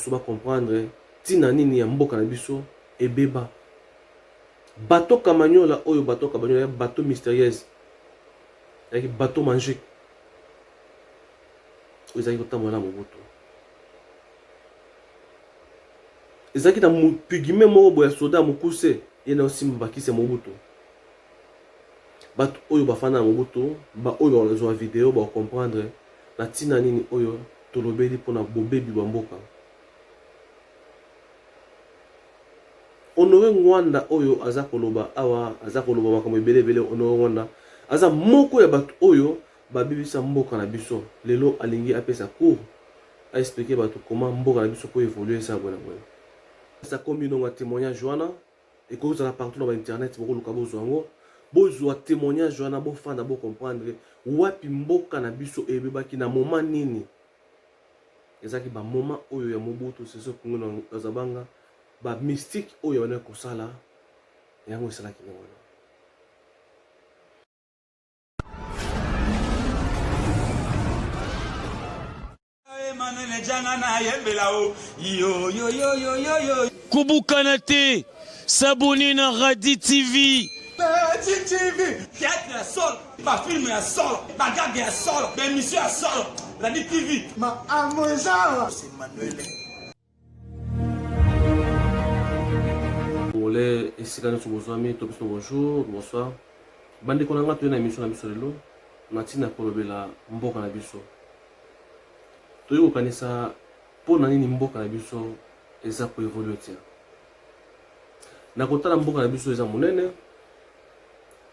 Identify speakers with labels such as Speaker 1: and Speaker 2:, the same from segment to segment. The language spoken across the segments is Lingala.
Speaker 1: soba comprendre tina nini ya mboka na biso ebeba bateau Kamanyola oyo bateau Kamanyola bateau mystérieuse avec bateau magique oyo ezalaki kotambola na Mobutu ezalaki na pigime moko boya soda mokuse ye na osimba bakisi ya Mobutu bato oyo bafana na Mobutu ba oyo bazwa video ba comprendre na tina nini oyo tolobeli mpona bobebi bwa mboka. Honoré Ngwanda oyo aza koloba awa aza koloba makambo ebele Honoré Ngwanda aza moko ya bato oyo babibisa mboka na biso lelo alingi apesa cours a expliquer bato comment mboka na biso ko évoluer ça bona bona ça comme une témoignage wana et que vous allez partout dans internet boko luka bozwa ngo bozwa témoignage wana bo fanda bo comprendre wapi mboka na biso ebebaki na moment nini ezaki ba moment oyo ya Mobutu Sese Congo na Zabanga ba mystique oyo wana kosala yango esalaki na wana.
Speaker 2: Kubukanate sabuni na Radi TV.
Speaker 3: Radi TV. Théâtre ya sol, ba film ya sol, ba gag ya sol, ba émission ya sol. Radi TV. Ma amoza. C'est Manuel.
Speaker 1: Olé esika nso bozwami to biso bonjour, bonsoir. Bande konanga to na émission na biso lelo na tina kolobela mboka na biso. Toyo kanisa pona nini mboka na biso eza ko évoluer tia. Na kotala mboka na biso eza monene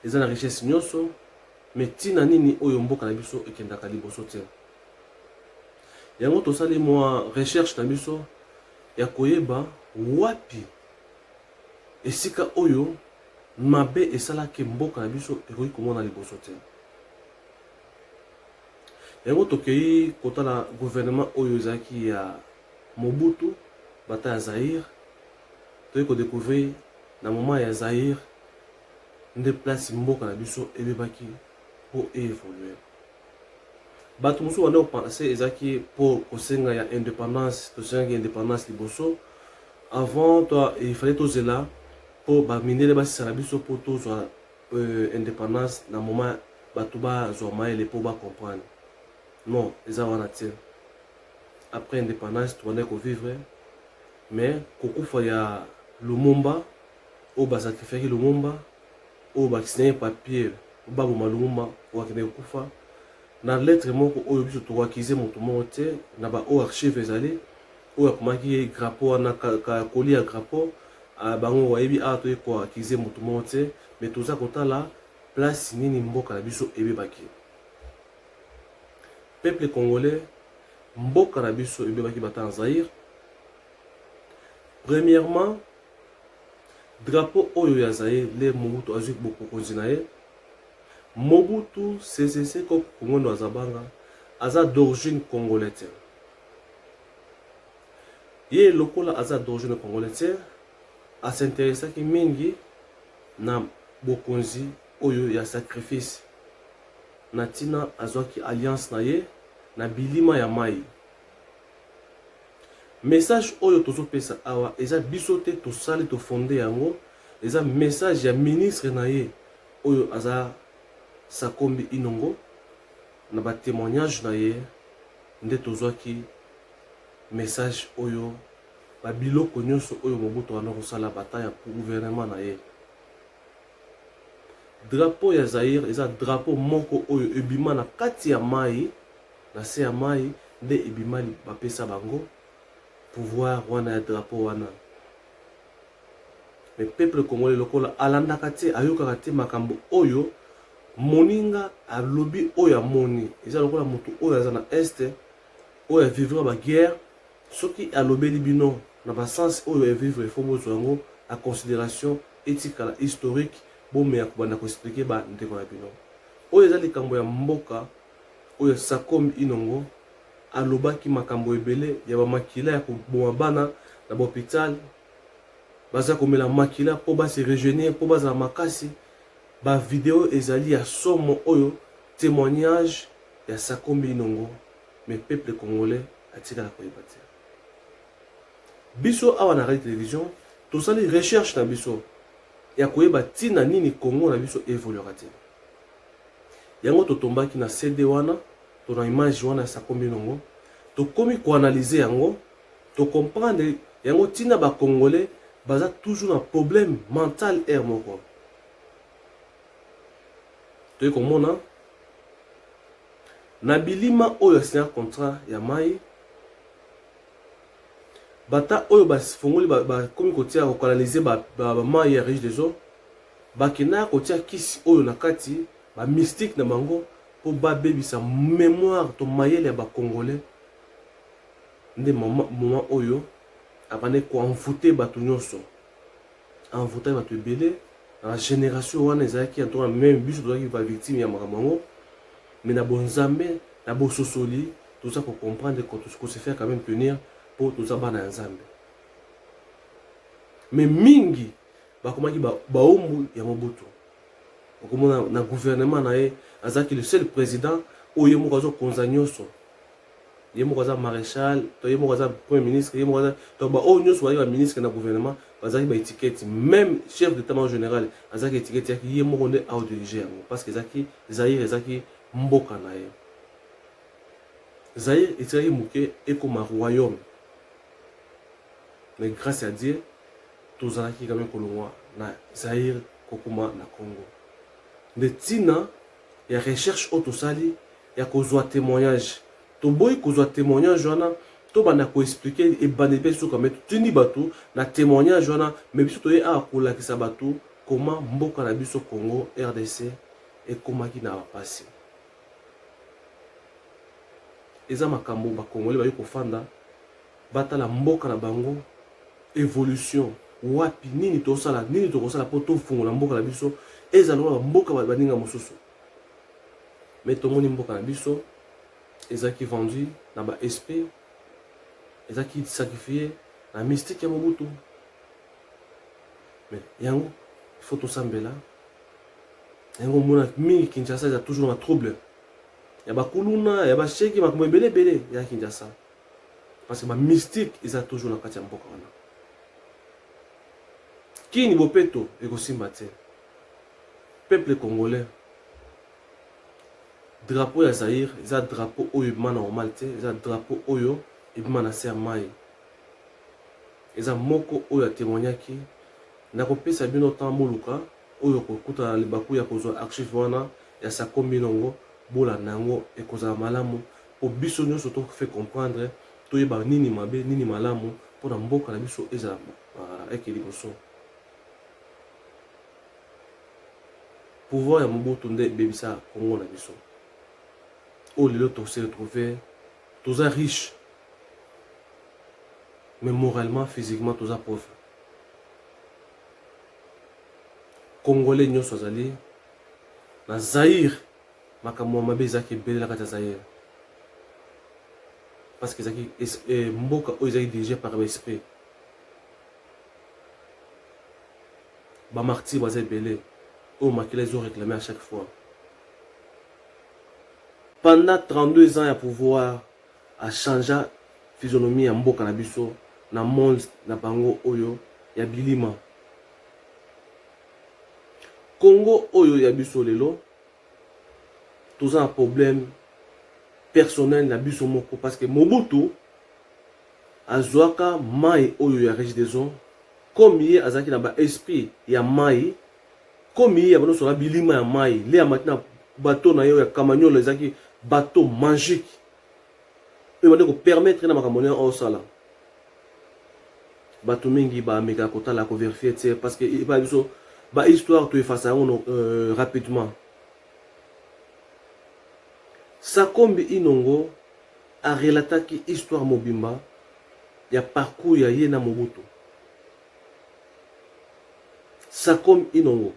Speaker 1: eza na richesse nyonso mais tina nini oyo mboka na biso ekendaka liboso tia. Yango tosali mwa recherche na biso ya koyeba wapi esika oyo mabe esalaki mboka na biso ekoki komona liboso te. Yango tokei kotala gouvernement oyo ezalaki ya Mobutu bata ya Zaire toyei kodécouvrir na moment ya Zaire nde place mboka na biso ebebaki po évoluer. Bato mosusu bande kopense ezalaki po kosenga ya indépendance tosengaki indépendance liboso avant toi il fallait tozela po baminele basisala biso po tozwa indépendance na moment bato bazwa mayele po bacomprendre non eza wana te. Après indépendance tobandaki kovivre mais kokufa ya Lumumba oyo basacrifiaki Lumumba oyo bakisinaki papier baboma Lumumba oyo akendaki kokufa na lettre moko oyo biso tokoakize moto moko te na ba oyo archive ezali oyo akomaki grapo wana koli ya grapo bango wayebi awa toye koakize moto moko te mais toza kotala place nini mboka na biso ebebaki. Peuple congolais mboka na biso ebebaki bata en Zaire. Premièrement drapeau oyo ya Zaire le Mobutu azwi bokonzi na ye. Mobutu Sese Congo na Zabanga aza d'origine congolaise. Ye lokola aza d'origine congolaise a s'intéressaki mingi na bokonzi oyo ya sacrifice na tina azwaki alliance na ye na bilima ya mai. Message oyo tozopesa awa eza biso te tosali tofonde yango eza message ya ministre na ye oyo aza Sakombi Inongo na ba témoignage na ye nde tozwaki message oyo ba biloko nyonso oyo Mobutu ana kosala bata ya gouvernement na ye. Drapeau ya Zaire eza drapeau moko oyo ebima na kati ya mai na se ya mai nde ebimali bapesa bango pouvoir wana ya drapeau wana. Mais peuple congolais lokola alandaka te ayokaka te makambo oyo moninga alobi oyo amoni eza lokola moto oyo aza na este oyo vivre ba guerre soki alobeli bino na ba sens oyo vivre il faut bozwa yango a considération éthique historique bomé akobanda ko expliquer ba ndeko na bino oyo eza likambo ya mboka oyo Sakombi Inongo alobaki makambo ebele ya ba makila ya koboma bana na hôpital baza komela makila po ba se rejeunir po baza makasi ba vidéo ezali ya somo oyo témoignage ya Sakombi Inongo mais peuple congolais atikala koyeba te. biso awa na radio télévision tosali recherche na biso ya koyeba tina nini Congo na biso évoluera te yango totombaki na CD wana to na image wana ya Sakombi nongo tokomi koanalyser yango to comprendre yango tina ba congolais baza toujours un problème mental air moko toye komona na bilima oyo signa contrat ya mai bata oyo bafongoli bakomi kotia kokanalize mai ya riche des eaux bakenda kotia kisi oyo na kati ba mystique na bango po babebisa mémoire to mayele ya bacongolais nde moment oyo abane koenvoûter bato nyonso envoûter bato ebele na la génération wana ezalaki entourna même biso tozalaki bavictime ya makambo yango mais na bonzambe na bososoli toza kocomprendre ko se faire quand même tenir po toza bana ya nzambe mais mingi bakomaki baombu ya Mobutu okomona na gouvernement na ye azalaki le seul président oyo ye moko azokonza nyonso ye moko aza maréchal to ye moko aza premier ministre ye moko aza to baoyo nyonso bazali baministre na gouvernement bazalaki baétiquette même chef d'état-major général azalaki étiquette yaki ye moko nde aodirige yango parce que Zaïre ezalaki mboka na ye Zaïre etikaki moke ekoma royaume mais grâce à Dieu tozalaki quand même kolongwa na Zaïre kokoma na Congo de tina ya recherche oyo tosali ya kozwa témoignage toboyi kozwa témoignage wana tobanda koexplike ebande mpe soka me totindi bato na témoignage wana me biso toye awa kolakisa bato koma mboka na biso Congo RDC ekomaki na bapasi eza makambo bakongole bayi kofanda batala mboka na bango évolution wapi nini tokosala po tofungola mboka na biso ezalola mboka baninga mosusu me tomoni mboka na biso ezaki vendu na ba SP ezaki sacrifié na mystique ya Mobutu mais yango il faut tosambela yango mona mingi Kinshasa eza toujours na trouble ya bakuluna ya basheki makambo ebele ya Kinshasa parce que ba mystique eza toujours na kati ya mboka wana kini bopeto ekosimba te peuple congolais drapeau ya Zaïre eza drapeau oyo ebima normal te eza drapeau oyo ebima na se ya mai eza moko oyo atémoignaki nakopesa bino temps moluka oyo kokutana na libaku ya kozwa archive wana ya Sakombi nongo bolanda yango ekozala malamu po biso nyonso tofe comprendre toyeba nini mabe nini malamu mpona mboka na biso ezala eke liboso pouvoir ya Mobutu nde ebebisa Congo na biso oyo lelo tose retrouver toza riche mais moralement physiquement toza pauvre congolais nyonso azali na Zaïre makambo mabe ezalaki ebele na kati ya Zaïre parce que ezalaki mboka oyo ezalaki dirigé par l'esprit bamartyr baza ebele oyo makila ezo réclamé à chaque fois pendant 32 ans ya pouvoir a changé physionomie ya mboka na biso na monde na bango oyo ya bilima Congo oyo ya biso lelo toza un problème personnel na biso moko parce que Mobutu azwaka mai oyo ya riche des eaux comme ye azaki na ba esprit ya mai comme ye abano sola bilima ya mai le amatina bateau na yo ya Kamanyola ezaki bateau magique et va permettre na makambo au sala bateau mingi ba meka kotala ko vérifier parce que ba biso ba histoire to effacer rapidement Sakombi Inongo a relaté histoire mobimba ya parcours ya ye na Mobutu Sakombi Inongo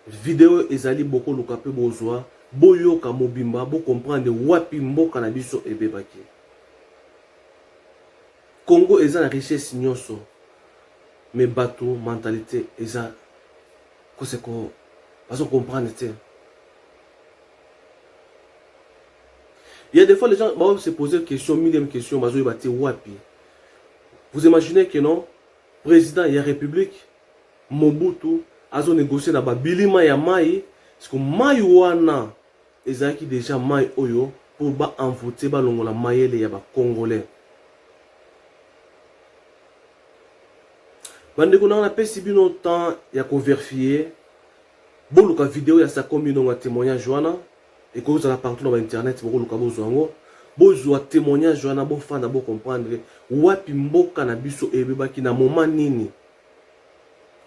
Speaker 1: vidéo ezali boko lukape bozwa boyoka mobimba bo comprendre wapi mboka na biso ebebaki Congo eza na richesse nyonso mais bato mentalité eza koseko bazo comprendre te. Il y a des fois les gens vont se poser question, millième question, bazo yebati wapi. Vous imaginez que non, président de la République, Mobutu, a négocié na bilima ya mai, parce que mai wana, ezaki déjà mai oyo, pour ba envoûter ba longola mayele ya ba Congolais. Bande ko na pesi bino temps ya ko vérifier, boluka vidéo ya sa commune nga témoignage wana, et que vous allez partout dans internet, boluka bozwango. Bozwa témoignage wana bo fanda bo comprendre wapi mboka na biso ebebaki na moment nini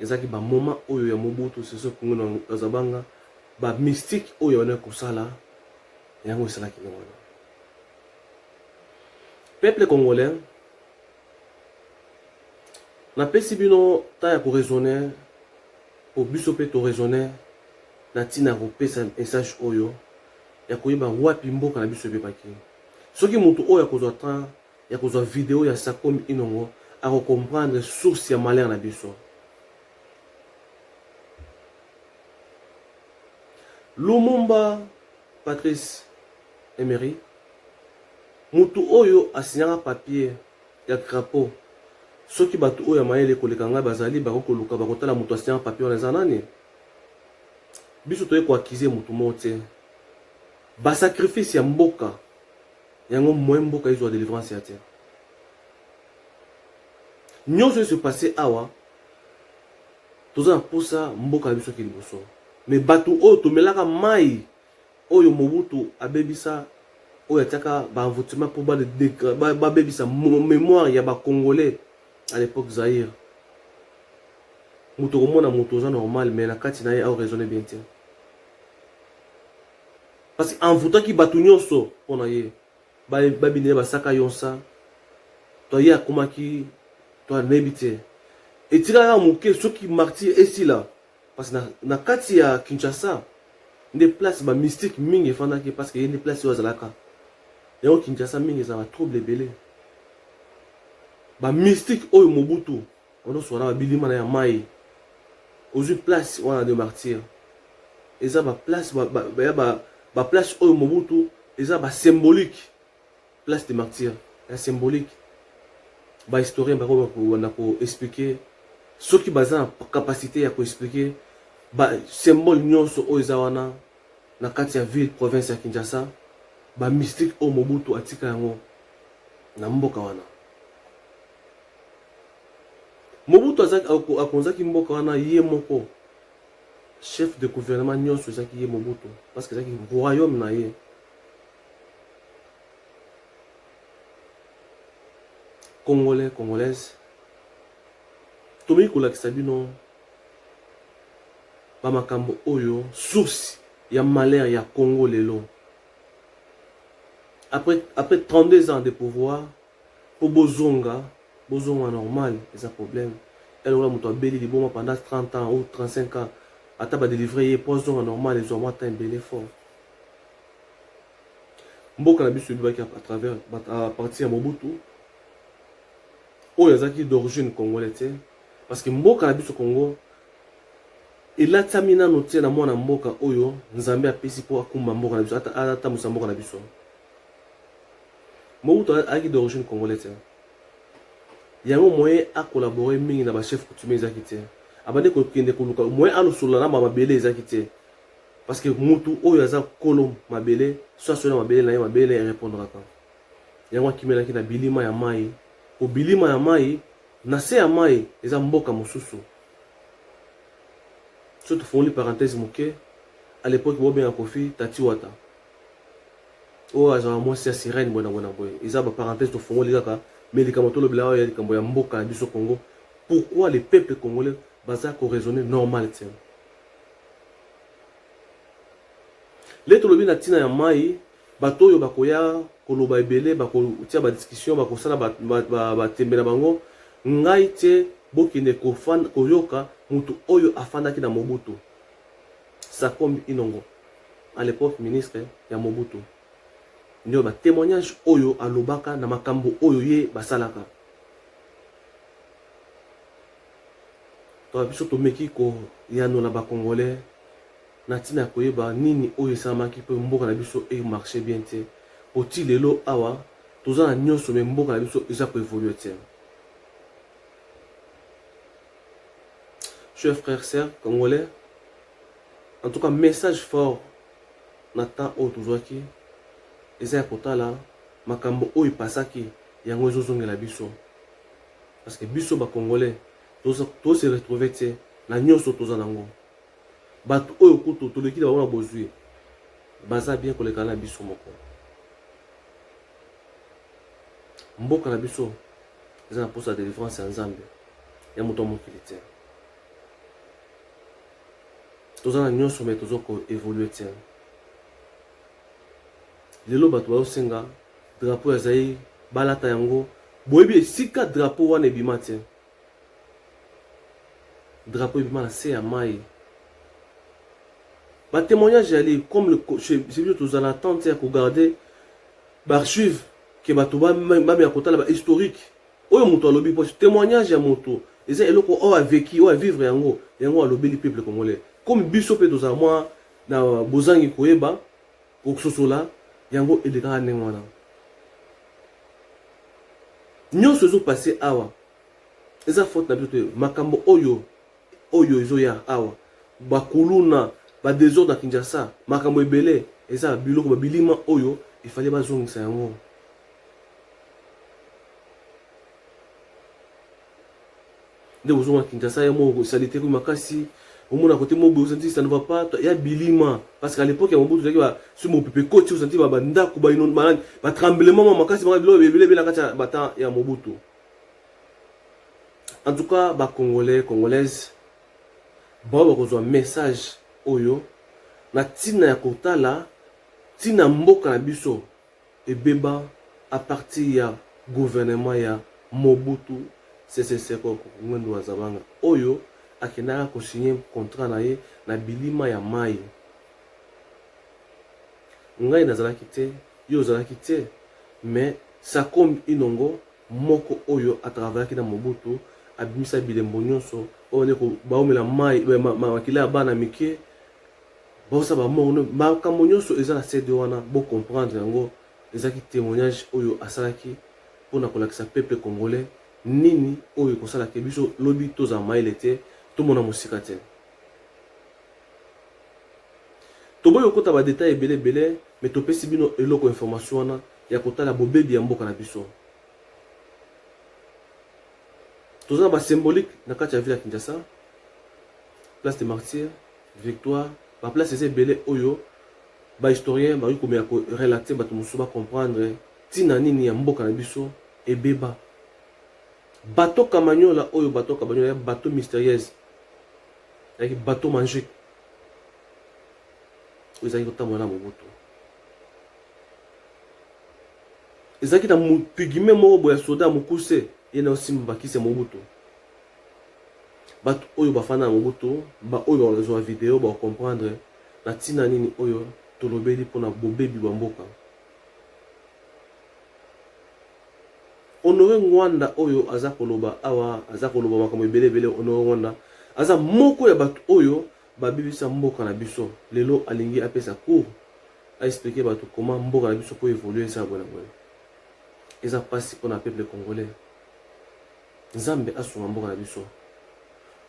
Speaker 1: ezaki ba moment oyo ya Mobutu Sese Congo na Zabanga ba mystique oyo wana kosala yango esalaki ngwana. Peuple congolais na pesi bino ta ya ko raisonner po biso pe to raisonner na tina ko pesa message oyo ya koyeba wapi mboka na biso ebebaki. Soki mutu oyo akozwa temps ya kozwa vidéo ya Sakomi Inongo ako comprendre source ya malheur na biso. Lumumba Patrice Emery mutu oyo asinyaka papier ya crapaud. Soki batu oyo mayele koleka ngai bazali bakokoluka bakotala mutu asinyaka papier wana eza nani? Biso toye ko accuser mutu mote. Ba sacrifice ya mboka yango moyen mboka izwa délivrance ya terre. Nyonso se passé awa toza posa mboka na biso ki liboso. Mais batu oyo tomelaka mai oyo Mobutu abebisa oyo ataka ba envoûtement pour ba bebisa mémoire ya ba Congolais à l'époque Zaïre. Mutu komona mutu oza normal mais na kati na ye a raisonner bien te. Parce que envoûtaki batu nyonso pona ye. Babine basaka yonsa to ya komaki to nebite etira ya muke soki martyr esila parce na kati ya Kinshasa des places ba mystique mingi fandaki parce que y a des places où azalaka ya Kinshasa mingi za ba trouble belé ba mystique oyo Mobutu ono sona ba bilima na ya mai ozu place wana de martyr eza ba place ba place oyo Mobutu eza ba symbolique place de martyr, la symbolique. Ba historien ba ko expliquer ce qui baza capacité à ko expliquer ba symbole nyonso oyo wana na kati ya ville province ya Kinshasa ba mystique o Mobutu atika yango na mboka wana. Mobutu akonzaki mboka wana ye moko chef de gouvernement nyonso zaki ye Mobutu parce que zaki royaume na ye. Congolais, Congolaises, Tomi kolakisa bino ba makambo oyo source ya malheur ya Congo lelo. Après 32 ans de pouvoir, pour bozonga normal, c'est un problème. Elle aura muto beli liboma pendant 30 ans ou 35 ans, ata ba délivrer pozonga normal les hommes atteint belé fort. Mboka na biso bibaki à travers à partir ya Mobutu. Oyo ezaki d'origine congolaise parce que mboka na biso Congo elatamina notie na mwana mboka oyo Nzambe apesi po akumba mboka na biso ata musa mboka na biso. Mobutu aki d'origine congolaise. Yango moyen a collaborer mingi na ba chef coutumier ezaki te. Abande ko kende ko luka moyen a losola na mabele ezaki te. Parce que mutu oyo aza kolom mabele soit sur mabele na ye mabele répondra ka. Yango kimelaki na bilima ya mai. Au bilima ya mai, na se ya mai, eza mboka mosusu. Surtout font les parenthèses moké, à l'époque, il y a Kofi, Tati Wata. Oh, azara moi c'est sirène bona boy. Ils ont parenthèse de fond les gars, mais les kamoto le blanc et les kamboya mboka na biso Congo. Pourquoi les peuples congolais baza ko raisonner normal tiens. Les tolobi na tina ya mai, bato yo bakoya koloba ebele bako tia ba discussion bako sala ba tembela bango ngai te bokine ko fan koyoka mutu oyo afandaki na Mobutu Sakomi Inongo à l'époque ministre ya Mobutu ndio ba témoignage oyo alobaka na makambo oyo ye basalaka to biso to meki ko yano na ba congolais na tina koyeba nini oyo samaki pe mboka na biso e marché bien te oti lelo awa toza na nyonso me mboka na biso eza ko évoluer te chers frères, sœurs congolais. En tout cas, message fort. Nathan Otuzwaki. Eza ya kotala. Makambo oyo pasaki. Yango ezozonge la biso. Parce que biso ba congolais. Tous se retrouver te. Na nyonso toza nango. Bato oyo kuto. Toleki na wana bozui. Baza bien koleka na biso moko. Mboka na biso. Eza na posa de délivrance ya Nzambe. Ya moto mokili te. Toza na nyonso me tozo ko évoluer te. Lelo bato baosenga drapeau ya Zaïre balata yango. Boyebi esika drapeau wana ebima te. Drapeau ebima na se ya mai. Ba témoignage ali comme le j'ai vu toza na attente ya ko garder ba archive ke bato ba même ya kotala ba historique. Oyo moto alobi po témoignage ya moto. Eza eloko o a vécu o a vivre yango alobeli peuple congolais. Comme biso pe toza moi na bozangi koyeba kososola yango eleka ndenge wana. Nyonso ezo passer awa. Eza faute na biso makambo oyo ezo ya awa. Bakuluna ba désordre na Kinshasa, makambo ebele eza biloko ba bilima oyo il fallait bazongisa yango. De bozonga Kinshasa ya mo salité ko makasi. Au moins à côté Mobutu, vous sentez ça ne va pas. Il y a Bilima. Parce qu'à l'époque, il y a Mobutu qui va sur mon pépé côté, vous sentez va banda kuba ino malade, va tremblement makasi va bilo la kacha bata ya Mobutu. En tout cas, ba congolais, congolaises, ba kozwa message oyo na tina ya kotala, tina mboka na biso et beba à partir ya gouvernement ya Mobutu, c'est quoi ngwendo wa zabanga oyo akenaka kosigner contrat na ye na bilima ya mai. Ngai nazalaki te, yo ozalaki te, mais ça comme inongo moko oyo atraveraki na Mobutu abimisa bilembo nyonso oyo neko baomela mai makila bana mike bosa ba mono makambo nyonso eza na CD wana bo comprendre yango ezaki témoignage oyo asalaki pona kolakisa peuple congolais nini oyo kosala ke biso lobi toza maile te. Tout le monde a mosika te. Toboyo kota ba détail belé mais topesi bino eloko information wana ya kotala bobebi ya mboka na biso. Toza ba symbolique na kati ya ville ya Kinshasa. Place des Martyrs, Victoire, ba place eza belé oyo ba historien ba ko me ko relater ba tumusu ba comprendre tina nini ya mboka na biso ebeba. Bateau Kamanyola oyo bateau Kamanyola bateau mystérieuse. Avec bateau magique. Vous avez autant de Mobutu. Ils ont dit pigime mo boya soda mukuse yena aussi mbakise Mobutu. Bateau oyo bafana Mobutu, ba oyo bazo vidéo ba comprendre na tina nini oyo tolobeli pona bobebi bamboka. Honoré Rwanda oyo aza koloba awa aza koloba makambo ebele Honoré Rwanda aza moko ya bato oyo babibisa mboka na biso lelo alingi apesa cours a expliquer bato comment mboka na biso po évoluer ça bona. Eza pasi pona peuple congolais. Nzambe asunga mboka na biso.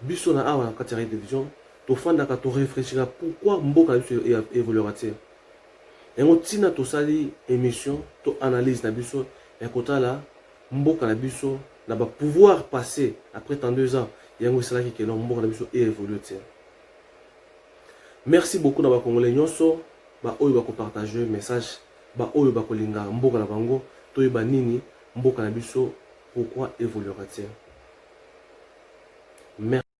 Speaker 1: Biso na awa na kati ya division to fanda ka to réfléchira pourquoi mboka na biso évoluera te. Yango tina to sali émission to analyse na biso ya kotala mboka na biso na ba pouvoir passer après 32 ans. Yango sala ki kelon mboka na biso évoluer te. Merci beaucoup na ba congolais nyonso ba oyo ba ko partager message ba oyo ba ko linga mboka na bango to ba nini mboka na biso pourquoi évoluera te. Merci.